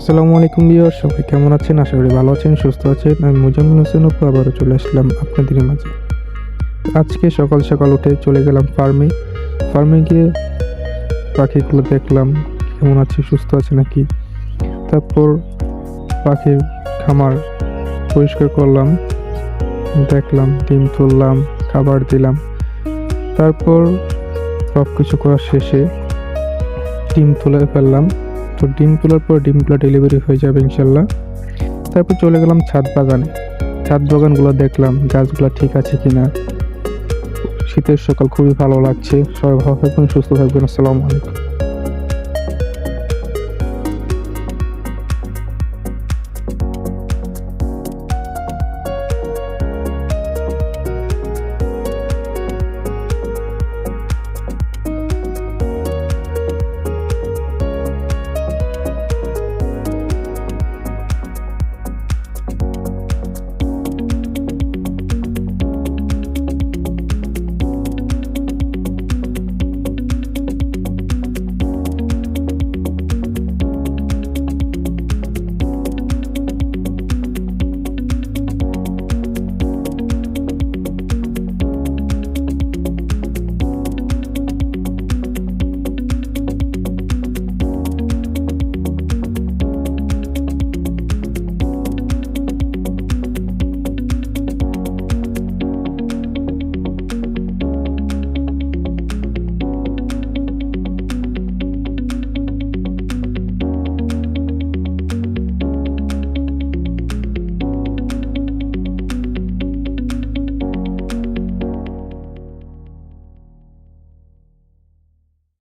আসসালামু আলাইকুম ভিউয়ার, সবাই কেমন আছেন? আশা করি ভালো আছেন, সুস্থ আছেন। আমি মুজাম্মিল হোসেন অপু আবারও চলে আসলাম আপনাদের মাঝে। আজকে সকাল সকাল উঠে চলে গেলাম ফার্মে গিয়ে পাখিগুলো দেখলাম কেমন আছে, সুস্থ আছে নাকি। তারপর পাখির খামার পরিষ্কার করলাম, দেখলাম, ডিম তুললাম, খাবার দিলাম। তারপর সব কিছু করা শেষে ডিম তুলে ফেললাম। তো ডিম তোলার পর ডিমগুলো ডেলিভারি হয়ে যাবে ইনশাল্লাহ। তারপর চলে গেলাম ছাদ বাগানগুলো দেখলাম, গাছগুলো ঠিক আছে কিনা। শীতের সকাল খুবই ভালো লাগছে। সবাই ভালো থাকবেন, সুস্থ থাকবেন। আসসালামু আলাইকুম।